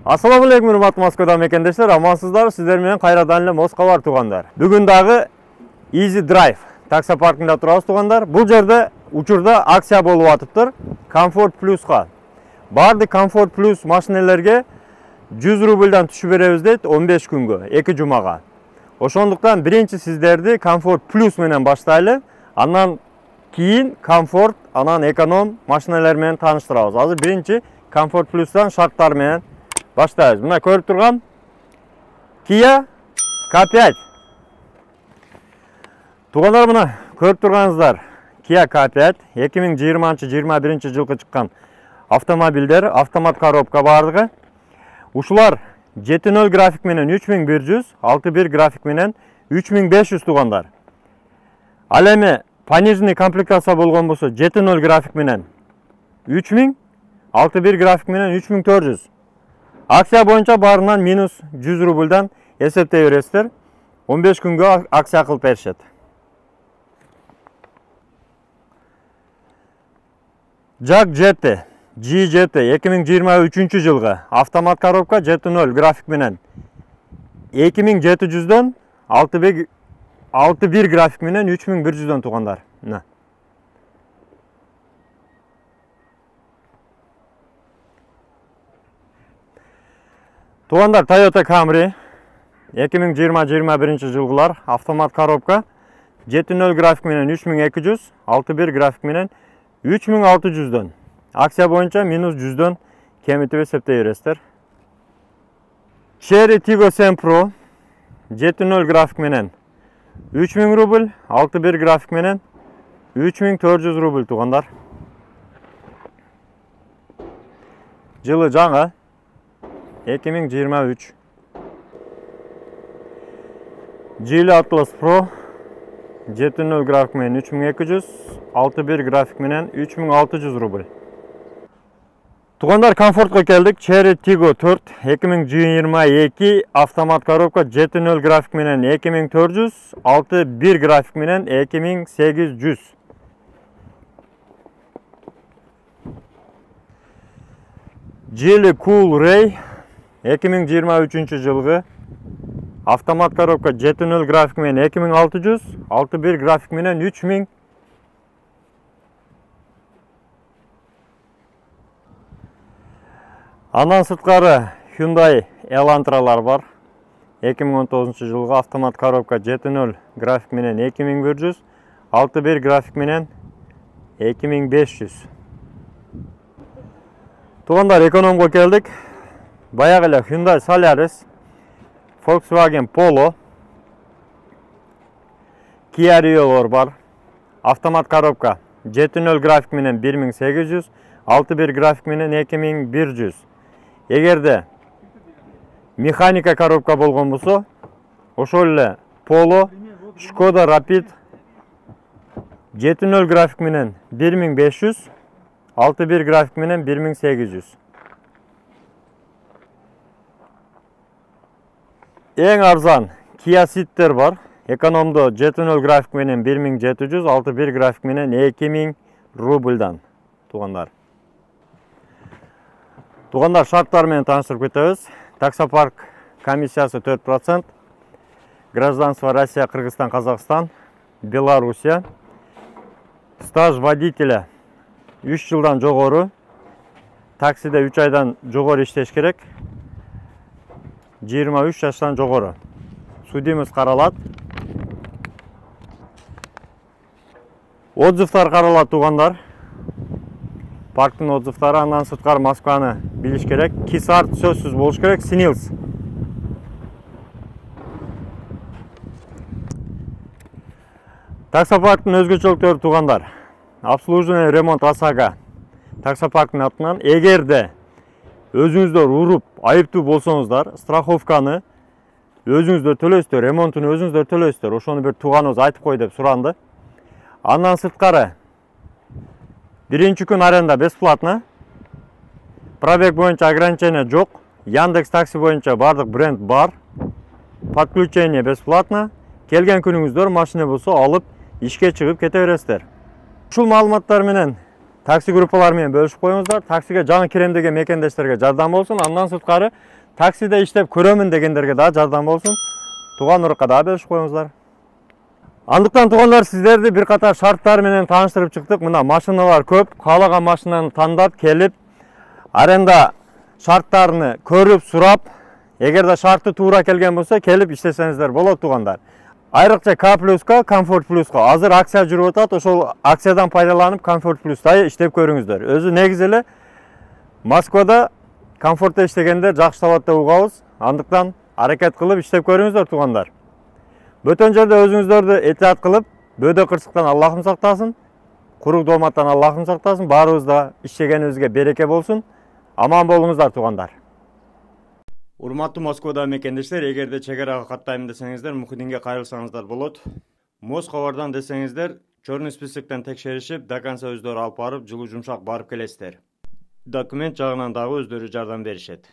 Assalamu alaikum, hurmatly Moskvada mekendештер, амансыздар, сіздер менен кайрадан эле Москва тугандар. Бүгүн дагы Easy Drive таксопаркында турабыз тугандар. Бул жерде учурда акция болуп атыптыр. Comfort Plus'ка. Бардык Comfort Plus машинелерге 100 рубльдан түшүп беребиз дейт 15 күнгө, 2 жумага. Ошондуктан биринчи сиздерди Comfort Plus менен баштайлы, андан кийин Comfort, анан эконом машинелер менен тааныштырабыз. Азыр биринчи Comfort Plus'тан шарттар менен баштайбыз. Мына көрүп турган Kia K5. Тугандар, мына көрүп турганыңыздар Kia K5 2020-21 жылкы чыккан автомобилдер, автомат коробка бардыгы. Ушулар 7.0 график менен 3100, 6.1 график менен 3500 тугандар. Ал эми пониженный комплектация болгон болсо 7.0 график менен 3000, 6.1 график менен 3400. Акция боюнча баарынан минус 100 рубльдан эсептей бересиздер. 15 күнгө акция кылып беришет. Jag GT 2023 жылгы автомат коробка 7.0 график менен 2700дөн 6.1 график менен 3100дөн тугандар. Тугандар, Toyota Camry 2020-21 жылгылар автомат коробка 7.0 график менен 3200, 6.1 график менен 3600дөн. Акция боюнча минус 100дөн кемитип эсептей бересиздер. Chery Tiggo 7 Pro 7.0 график менен 3000 рубль, 6.1 график менен 3400 рубль тугандар. Жылы жаңа 2023. Geely Atlas Pro 7.0 график менен 3200, 6.1 график менен 3600 рубль. Тугандар, Comfort'ка келдик. Chery Tiggo 4 2022 автомат коробка 7.0 график менен 2400, 6.1 график менен 2800. Geely Cool Ray 2023 жылгы автомат коробка 7.0 график менен 2600, 6.1 график менен 3000. Андан сырткары Hyundai Elantra'лар бар. 2019 жылгы автомат коробка 7.0 график менен 2100, 6.1 график менен 2500. Тугандар, экономго келдик. Баягы эле Hyundai Solaris, Volkswagen Polo, Kia Rio'лор бар. Автомат коробка 7.0 график менен 1800, 6.1 график менен 2100. Эгерде механика коробка болгон болсо, ошол эле Polo, Skoda Rapid 7.0 график менен 1500, 6.1 график менен 1800. Эң арзан Kia Ceed бар. Экономдо 7.0 график менен 1700, 6.1 график менен 2000 рубльдан тугандар. Тугандар, шарттар менен тааныштырып кетебиз. Таксопарк комиссиясы 4%, гражданство Россия, Кыргызстан, Казакстан, Белоруссия. Стаж водителя 3 жылдан жогору, таксиде 3 айдан жогору иштеш керек. 23 жаштан жогору. Судимиз каралат. Отзывтар каралат тугандар. Парктын отзывтары, андан сырткары Москваны билиш керек. Кисарт сөзсүз болуш керек. Синилс. Таксопарктын өзгөчөлүктөрү тугандар. Обслуживание, ремонт ОСАГО таксопарктын атынан. Эгерде өзүңүздөр уруп айыптуу болсоңуздар, страховканы өзүңүздөр төлөйсүздөр, ремонтун өзүңүздөр төлөйсүздөр. Ошону бир тууганыбыз айтып кой деп суранды. Андан сырткары биринчи күн аренда бесплатно. Пробег боюнча ограничение жок. Яндекс такси боюнча бардык бренд бар. Подключение бесплатно. Келген күнүңүздөр машина болсо алып ишке чыгып кете бересиздер. Ушул маалыматтар менен такси группалары менен бөлүшүп коюңуздар. Таксиге жаңы кирем деген мекендештерге жардам болсун. Андан сырткары таксиде иштеп көрөмүн дегендерге да жардам болсун. Туган урукка да бөлүшүп коюңуздар. Андыктан тугандар, сиздерди бир катар шарттар менен тааныштырып чыктык. Мына машиналар көп. Каалаган машинаны тандап келип, аренда шарттарını көрүп, сурап, эгерде шарты туура келген болсо, келип иштесеңиздер болот тугандар. Айрыкча К плюска, Комфорт плюска азыр акция жүрүп атат. Ошол акциядан пайдаланып Комфорт плюста иштеп көрүңүздөр. Өзү негизи эле Москвада Комфортто иштегендер жакшы табат деп угабыз. Андыктан аракет кылып иштеп көрүңүздөр тугандар. Бөтөн жерде өзүңүздөрдү этият кылып, бөөдө кырсыктан Аллахым сактасын, курук дооматтан Аллахым сактасын, баарыбызда иштегенибизге береке болсун. Аман болуңуздар тугандар. Урматтуу Москвада мекендештер, эгерде чек арага каттайм десеңиздер, Мухиддинге кайрылсаңыздар болот. Москвадан десеңиздер, чорный списоктон текшеришип, до конца өздөрү алып барып, жылуу жумшак барып келесиздер. Документ жагынан дагы өздөрү жардам беришет.